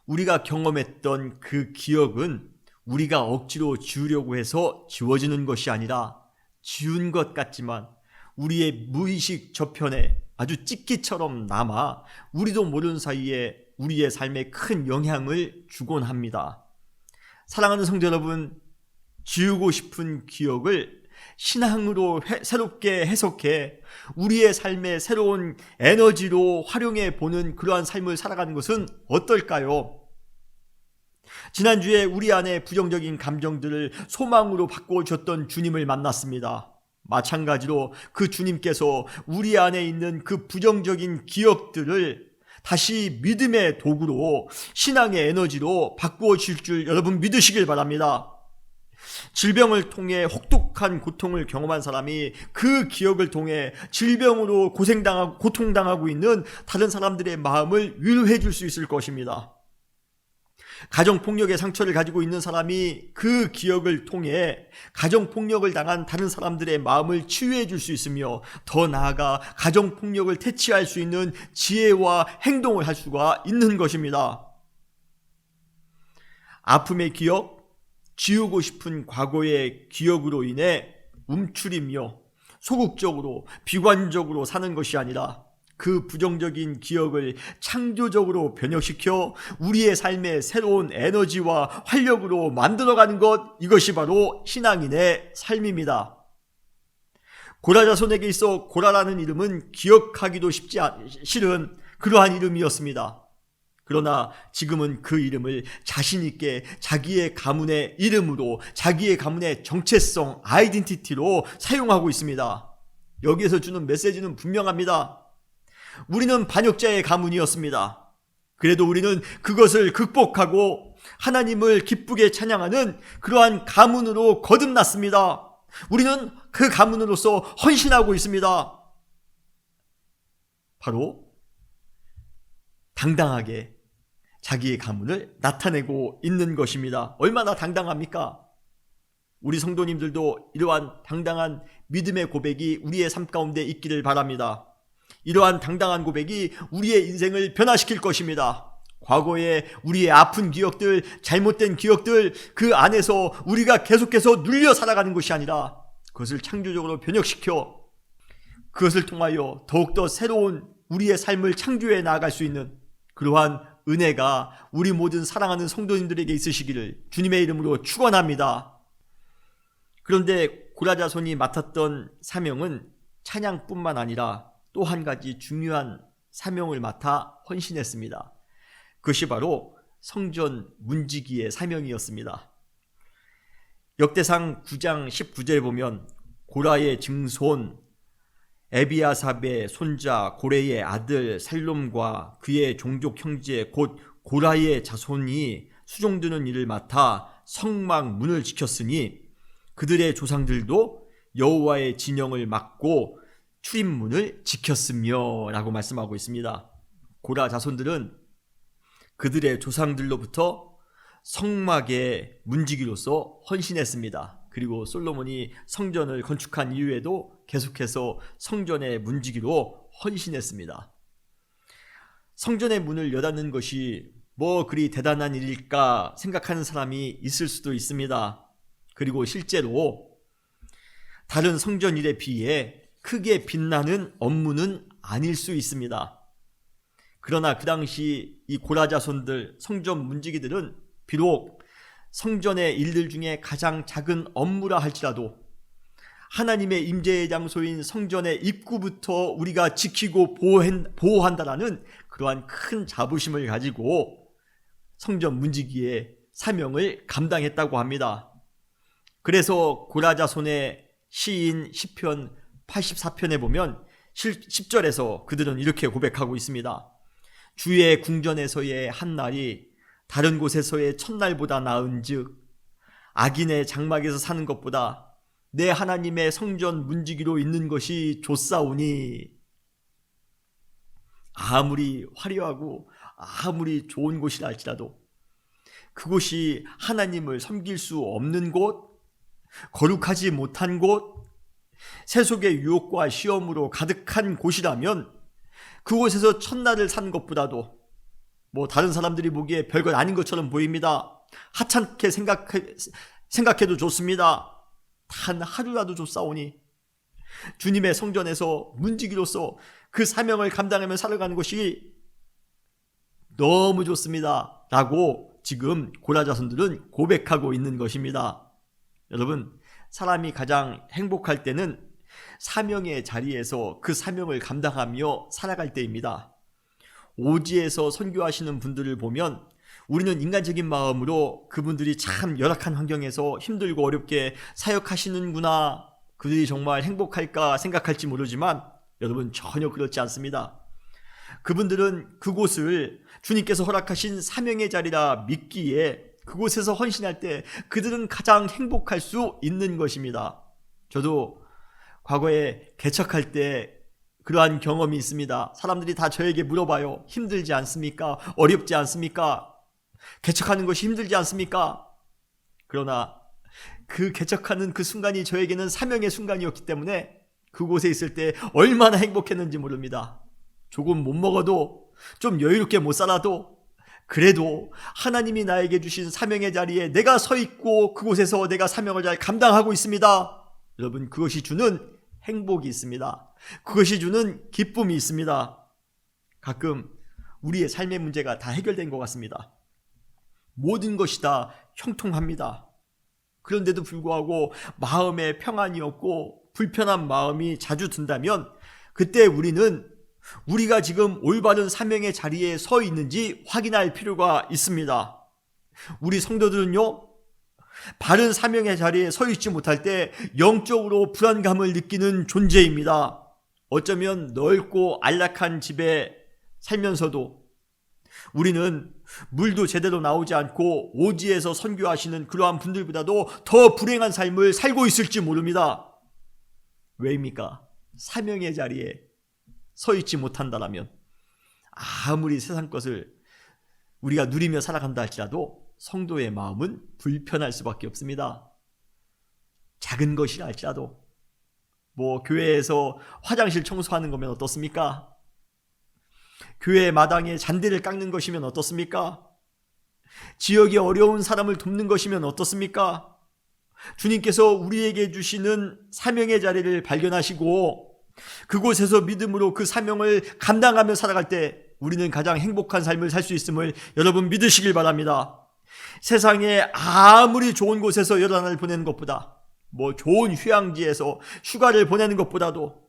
우리가 경험했던 그 기억은 우리가 억지로 지우려고 해서 지워지는 것이 아니라 지운 것 같지만 우리의 무의식 저편에 아주 찢기처럼 남아 우리도 모르는 사이에 우리의 삶에 큰 영향을 주곤 합니다. 사랑하는 성도 여러분, 지우고 싶은 기억을 신앙으로 새롭게 해석해 우리의 삶의 새로운 에너지로 활용해 보는 그러한 삶을 살아가는 것은 어떨까요? 지난주에 우리 안에 부정적인 감정들을 소망으로 바꿔주셨던 주님을 만났습니다. 마찬가지로 그 주님께서 우리 안에 있는 그 부정적인 기억들을 다시 믿음의 도구로, 신앙의 에너지로 바꾸어 주실 줄 여러분 믿으시길 바랍니다. 질병을 통해 혹독한 고통을 경험한 사람이 그 기억을 통해 질병으로 고통당하고 있는 다른 사람들의 마음을 위로해 줄 수 있을 것입니다. 가정폭력의 상처를 가지고 있는 사람이 그 기억을 통해 가정폭력을 당한 다른 사람들의 마음을 치유해 줄 수 있으며, 더 나아가 가정폭력을 퇴치할 수 있는 지혜와 행동을 할 수가 있는 것입니다. 아픔의 기억, 지우고 싶은 과거의 기억으로 인해 움츠리며 소극적으로 비관적으로 사는 것이 아니라 그 부정적인 기억을 창조적으로 변혁시켜 우리의 삶의 새로운 에너지와 활력으로 만들어가는 것, 이것이 바로 신앙인의 삶입니다. 고라 자손에게 있어 고라라는 이름은 기억하기도 싫은 그러한 이름이었습니다. 그러나 지금은 그 이름을 자신 있게 자기의 가문의 이름으로, 자기의 가문의 정체성, 아이덴티티로 사용하고 있습니다. 여기에서 주는 메시지는 분명합니다. 우리는 반역자의 가문이었습니다. 그래도 우리는 그것을 극복하고 하나님을 기쁘게 찬양하는 그러한 가문으로 거듭났습니다. 우리는 그 가문으로서 헌신하고 있습니다. 바로 당당하게 자기의 가문을 나타내고 있는 것입니다. 얼마나 당당합니까? 우리 성도님들도 이러한 당당한 믿음의 고백이 우리의 삶 가운데 있기를 바랍니다. 이러한 당당한 고백이 우리의 인생을 변화시킬 것입니다. 과거에 우리의 아픈 기억들, 잘못된 기억들, 그 안에서 우리가 계속해서 눌려 살아가는 것이 아니라 그것을 창조적으로 변혁시켜 그것을 통하여 더욱더 새로운 우리의 삶을 창조해 나아갈 수 있는 그러한 은혜가 우리 모든 사랑하는 성도님들에게 있으시기를 주님의 이름으로 축원합니다. 그런데 고라 자손이 맡았던 사명은 찬양뿐만 아니라 또 한 가지 중요한 사명을 맡아 헌신했습니다. 그것이 바로 성전 문지기의 사명이었습니다. 역대상 9장 19절에 보면 고라의 증손 에비아삽의 손자 고레의 아들 살롬과 그의 종족 형제 곧 고라의 자손이 수종드는 일을 맡아 성막 문을 지켰으니 그들의 조상들도 여호와의 진영을 막고 출입문을 지켰으며 라고 말씀하고 있습니다. 고라 자손들은 그들의 조상들로부터 성막의 문지기로서 헌신했습니다. 그리고 솔로몬이 성전을 건축한 이후에도 계속해서 성전의 문지기로 헌신했습니다. 성전의 문을 여닫는 것이 뭐 그리 대단한 일일까 생각하는 사람이 있을 수도 있습니다. 그리고 실제로 다른 성전 일에 비해 크게 빛나는 업무는 아닐 수 있습니다. 그러나 그 당시 이 고라 자손들, 성전 문지기들은 비록 성전의 일들 중에 가장 작은 업무라 할지라도 하나님의 임재의 장소인 성전의 입구부터 우리가 지키고 보호한다라는 그러한 큰 자부심을 가지고 성전 문지기의 사명을 감당했다고 합니다. 그래서 고라 자손의 시인 시편 84편에 보면 10절에서 그들은 이렇게 고백하고 있습니다. 주의 궁전에서의 한 날이 다른 곳에서의 첫날보다 나은즉 악인의 장막에서 사는 것보다 내 하나님의 성전 문지기로 있는 것이 좋사오니. 아무리 화려하고 아무리 좋은 곳이라 할지라도 그곳이 하나님을 섬길 수 없는 곳, 거룩하지 못한 곳, 세속의 유혹과 시험으로 가득한 곳이라면 그곳에서 첫날을 사는 것보다도 다른 사람들이 보기에 별것 아닌 것처럼 보입니다. 하찮게 생각해도 좋습니다. 단 하루라도 좋사오니 주님의 성전에서 문지기로서 그 사명을 감당하며 살아가는 것이 너무 좋습니다 라고 지금 고라 자손들은 고백하고 있는 것입니다. 여러분, 사람이 가장 행복할 때는 사명의 자리에서 그 사명을 감당하며 살아갈 때입니다. 오지에서 선교하시는 분들을 보면 우리는 인간적인 마음으로 그분들이 참 열악한 환경에서 힘들고 어렵게 사역하시는구나, 그들이 정말 행복할까 생각할지 모르지만 여러분, 전혀 그렇지 않습니다. 그분들은 그곳을 주님께서 허락하신 사명의 자리라 믿기에 그곳에서 헌신할 때 그들은 가장 행복할 수 있는 것입니다. 저도 과거에 개척할 때 그러한 경험이 있습니다. 사람들이 다 저에게 물어봐요. 힘들지 않습니까? 어렵지 않습니까? 개척하는 것이 힘들지 않습니까? 그러나 그 개척하는 그 순간이 저에게는 사명의 순간이었기 때문에 그곳에 있을 때 얼마나 행복했는지 모릅니다. 조금 못 먹어도, 좀 여유롭게 못 살아도, 그래도 하나님이 나에게 주신 사명의 자리에 내가 서 있고 그곳에서 내가 사명을 잘 감당하고 있습니다. 여러분, 그것이 주는 행복이 있습니다. 그것이 주는 기쁨이 있습니다. 가끔 우리의 삶의 문제가 다 해결된 것 같습니다. 모든 것이 다 형통합니다. 그런데도 불구하고 마음에 평안이 없고 불편한 마음이 자주 든다면 그때 우리는 우리가 지금 올바른 사명의 자리에 서 있는지 확인할 필요가 있습니다. 우리 성도들은요, 바른 사명의 자리에 서 있지 못할 때 영적으로 불안감을 느끼는 존재입니다. 어쩌면 넓고 안락한 집에 살면서도 우리는 물도 제대로 나오지 않고 오지에서 선교하시는 그러한 분들보다도 더 불행한 삶을 살고 있을지 모릅니다. 왜입니까? 사명의 자리에 서 있지 못한다라면 아무리 세상 것을 우리가 누리며 살아간다 할지라도 성도의 마음은 불편할 수밖에 없습니다. 작은 것이라 할지라도 교회에서 화장실 청소하는 거면 어떻습니까? 교회 마당에 잔디를 깎는 것이면 어떻습니까? 지역에 어려운 사람을 돕는 것이면 어떻습니까? 주님께서 우리에게 주시는 사명의 자리를 발견하시고 그곳에서 믿음으로 그 사명을 감당하며 살아갈 때 우리는 가장 행복한 삶을 살 수 있음을 여러분 믿으시길 바랍니다. 세상에 아무리 좋은 곳에서 여러 날을 보내는 것보다 좋은 휴양지에서 휴가를 보내는 것보다도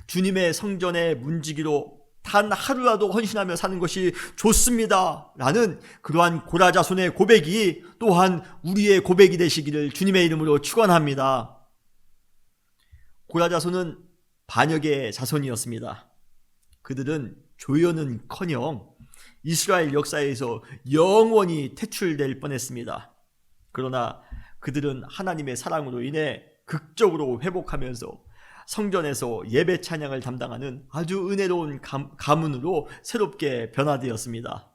주님의 성전의 문지기로 단 하루라도 헌신하며 사는 것이 좋습니다 라는 그러한 고라 자손의 고백이 또한 우리의 고백이 되시기를 주님의 이름으로 축원합니다. 고라 자손은 반역의 자손이었습니다. 그들은 조연은커녕 이스라엘 역사에서 영원히 퇴출될 뻔했습니다. 그러나 그들은 하나님의 사랑으로 인해 극적으로 회복하면서 성전에서 예배 찬양을 담당하는 아주 은혜로운 가문으로 새롭게 변화되었습니다.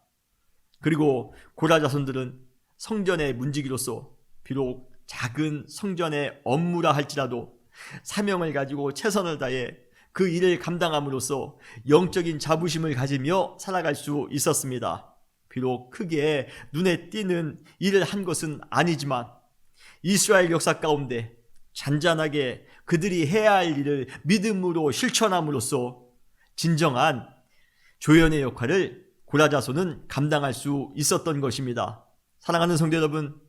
그리고 고라 자손들은 성전의 문지기로서 비록 작은 성전의 업무라 할지라도 사명을 가지고 최선을 다해 그 일을 감당함으로써 영적인 자부심을 가지며 살아갈 수 있었습니다. 비록 크게 눈에 띄는 일을 한 것은 아니지만 이스라엘 역사 가운데 잔잔하게 그들이 해야 할 일을 믿음으로 실천함으로써 진정한 조연의 역할을 고라 자손은 감당할 수 있었던 것입니다. 사랑하는 성도 여러분,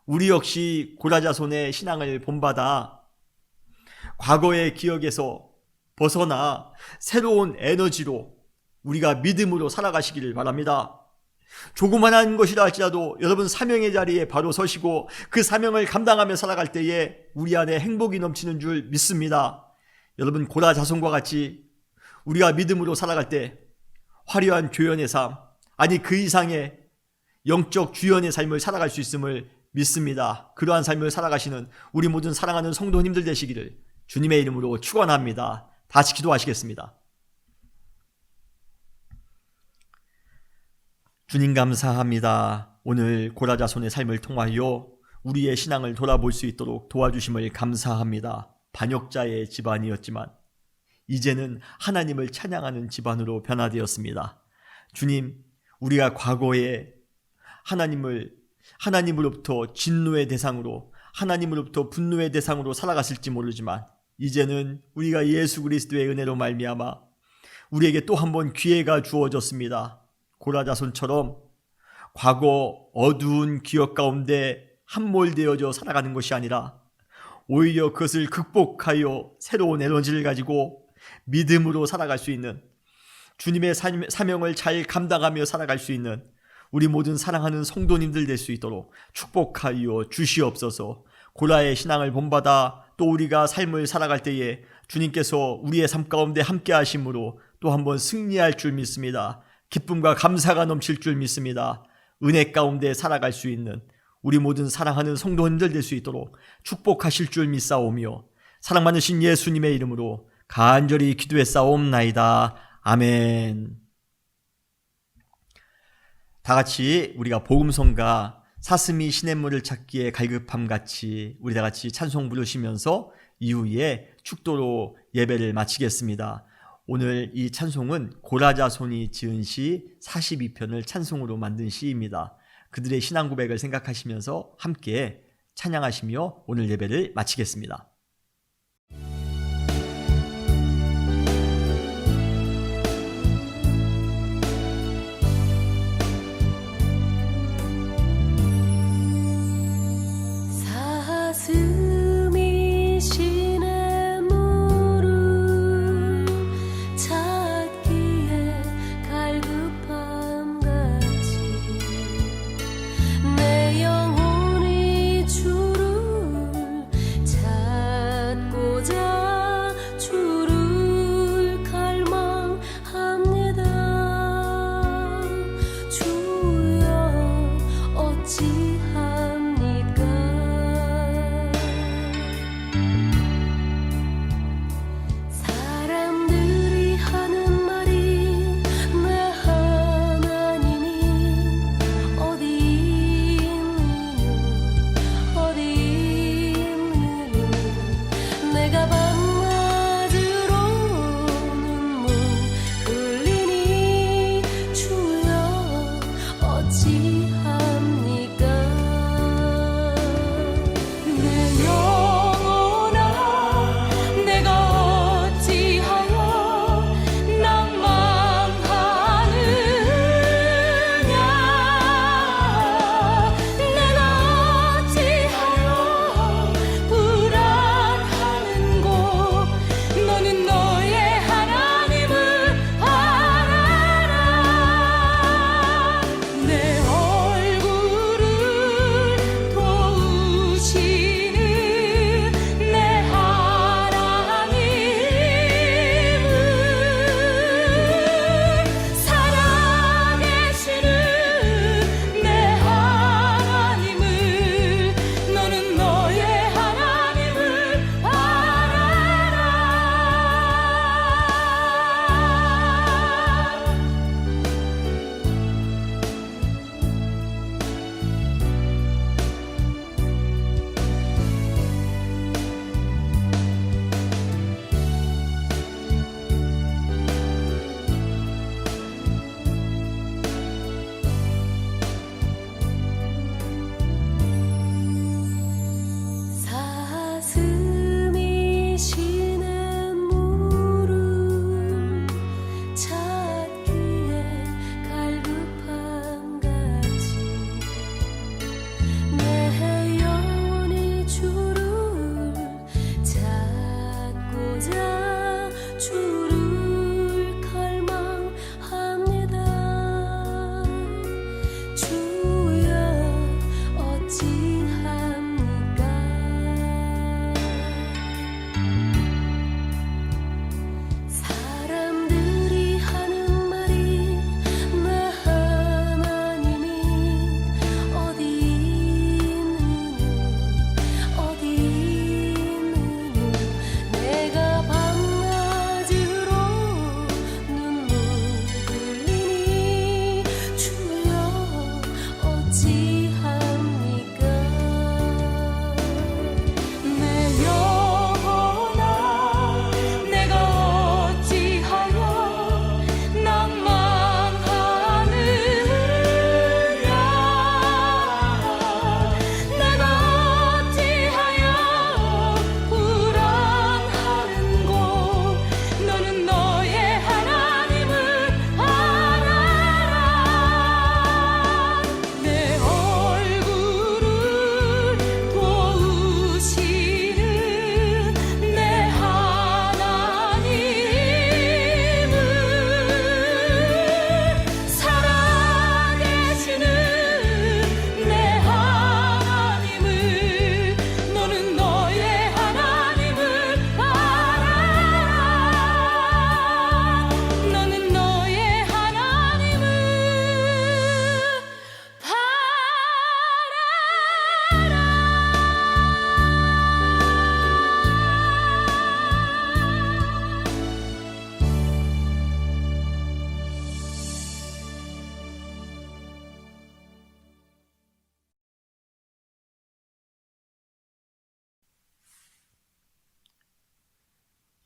우리 역시 고라 자손의 신앙을 본받아 과거의 기억에서 벗어나 새로운 에너지로 우리가 믿음으로 살아가시기를 바랍니다. 조그만한 것이라 할지라도 여러분 사명의 자리에 바로 서시고 그 사명을 감당하며 살아갈 때에 우리 안에 행복이 넘치는 줄 믿습니다. 여러분, 고라 자손과 같이 우리가 믿음으로 살아갈 때 화려한 교연의 삶, 아니 그 이상의 영적 주연의 삶을 살아갈 수 있음을 믿습니다. 그러한 삶을 살아가시는 우리 모든 사랑하는 성도님들 되시기를 주님의 이름으로 축원합니다. 다시 기도하시겠습니다. 주님 감사합니다. 오늘 고라 자손의 삶을 통하여 우리의 신앙을 돌아볼 수 있도록 도와주심을 감사합니다. 반역자의 집안이었지만 이제는 하나님을 찬양하는 집안으로 변화되었습니다. 주님, 우리가 과거에 하나님으로부터 진노의 대상으로, 하나님으로부터 분노의 대상으로 살아갔을지 모르지만 이제는 우리가 예수 그리스도의 은혜로 말미암아 우리에게 또 한 번 기회가 주어졌습니다. 고라 자손처럼 과거 어두운 기억 가운데 함몰되어져 살아가는 것이 아니라 오히려 그것을 극복하여 새로운 에너지를 가지고 믿음으로 살아갈 수 있는, 주님의 사명을 잘 감당하며 살아갈 수 있는 우리 모든 사랑하는 성도님들 될 수 있도록 축복하여 주시옵소서. 고라의 신앙을 본받아 또 우리가 삶을 살아갈 때에 주님께서 우리의 삶 가운데 함께 하심으로 또 한번 승리할 줄 믿습니다. 기쁨과 감사가 넘칠 줄 믿습니다. 은혜 가운데 살아갈 수 있는 우리 모든 사랑하는 성도님들 될 수 있도록 축복하실 줄 믿사오며 사랑 많으신 예수님의 이름으로 간절히 기도했사옵나이다. 아멘. 다 같이 우리가 복음성가 사슴이 시냇물을 찾기에 갈급함 같이 우리 다 같이 찬송 부르시면서 이후에 축도로 예배를 마치겠습니다. 오늘 이 찬송은 고라 자손이 지은 시 42편을 찬송으로 만든 시입니다. 그들의 신앙 고백을 생각하시면서 함께 찬양하시며 오늘 예배를 마치겠습니다. 내 영혼이 주를 찾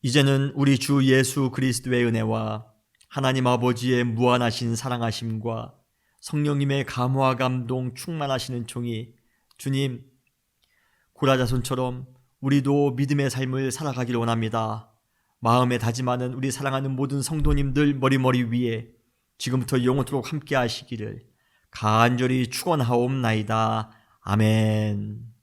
이제는 우리 주 예수 그리스도의 은혜와 하나님 아버지의 무한하신 사랑하심과 성령님의 감화 감동 충만하시는 총이 주님, 고라자손처럼 우리도 믿음의 삶을 살아가길 원합니다. 마음에 다짐하는 우리 사랑하는 모든 성도님들 머리머리 위에 지금부터 영원토록 함께 하시기를 간절히 축원하옵나이다. 아멘.